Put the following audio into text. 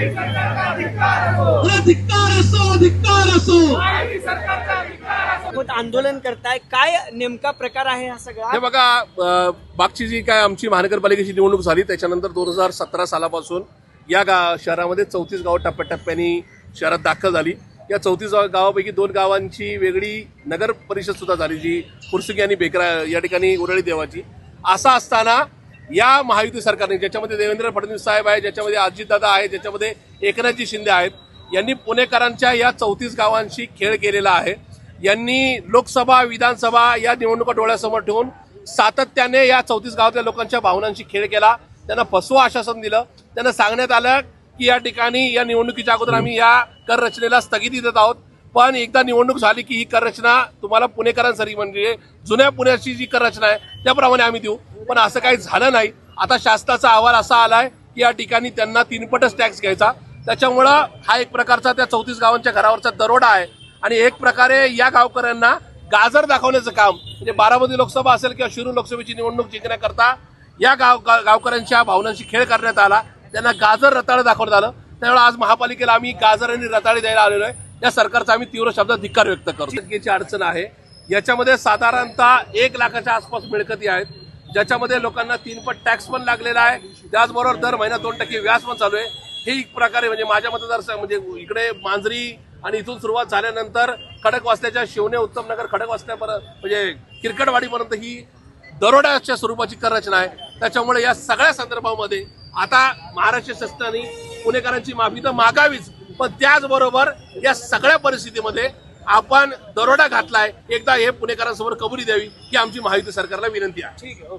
धिक्कार असो, धिक्कार असो. आंदोलन करताय, काय नेमका प्रकार आहे हा सगळा? हे बघा, मागची जी काय आमची महानगरपालिकेची निवडणूक झाली त्याच्यानंतर 2017 सालापासून या शहरामध्ये 34 गावं टप्प्याटप्प्याने शहरात दाखल झाली. या 34 गावापैकी 2 गावांची वेगळी नगर परिषद सुद्धा झाली, जी फुरसुगी आणि बेकरा या ठिकाणी उरळी देवाची. असं असताना या महायुती सरकारने, ज्याच्यामध्ये देवेंद्र फडणवीस साहेब आहे, ज्याच्यामध्ये अजितदादा आहे, ज्याच्यामध्ये एकनाथजी शिंदे आहेत, यांनी पुणेकरांच्या या 34 गावांशी खेळ केलेला आहे. यांनी लोकसभा विधानसभा या निवडणुका डोळ्यासमोर ठेवून सातत्याने या 34 गावातल्या लोकांच्या भावनांशी खेळ केला. त्यांना फसवं आश्वासन दिलं. त्यांना सांगण्यात आलं की या ठिकाणी या निवडणुकीच्या अगोदर आम्ही या कर रचनेला स्थगिती देत आहोत, पण एकदा निवडणूक झाली की ही कर रचना तुम्हाला पुणेकरांसाठी, म्हणजे जुन्या पुण्याची जी कर रचना आहे त्याप्रमाणे आम्ही देऊ. पण असं काही झालं नाही. आता शासनाचा अहवाल असा आलाय की या ठिकाणी त्यांना 3पटच टॅक्स घ्यायचा. त्याच्यामुळं हा एक प्रकारचा त्या 34 गावांच्या घरावरचा दरोडा आहे आणि एक प्रकारे या गावकऱ्यांना गाजर दाखवण्याचं काम, म्हणजे बारामती लोकसभा असेल किंवा शिरूर लोकसभेची निवडणूक जिंकण्याकरता या गावकऱ्यांच्या भावनांची खेळ करण्यात आला. त्यांना गाजर रताळे दाखवण्यात आलं. त्यामुळे आज महापालिकेला आम्ही गाजर आणि रताळे द्यायला आलेलो आहे. या सरकारचा आम्ही तीव्र शब्दात धिक्कार व्यक्त करतो. मिळकतीची अडचण आहे. याच्यामध्ये साधारणतः 1 लाखाच्या आसपास मिळकती आहेत, ज्याच्यामध्ये लोकांना 3पट टॅक्स पण लागलेला आहे. त्याचबरोबर दर महिना 2% व्याज पण चालू आहे. हे एक प्रकारे म्हणजे माझ्या मतदारसंघ, म्हणजे इकडे मांजरी आणि इथून सुरुवात झाल्यानंतर खडकवासल्याच्या शिवने उत्तमनगर खडकवासल्यापर्यंत, म्हणजे किरकटवाडीपर्यंत ही दरोड्याच्या स्वरूपाची कर रचना आहे. त्याच्यामुळे या सगळ्या संदर्भामध्ये आता महाराष्ट्र शासनाने पुणेकरांची माफी तर मागावीच, पण त्याचबरोबर या सगळ्या परिस्थितीमध्ये आपण दरोडा घातलाय, एकदा हे पुणेकरांसमोर कबुली द्यावी ही आमची महायुती सरकारला विनंती आहे. ठीक आहे.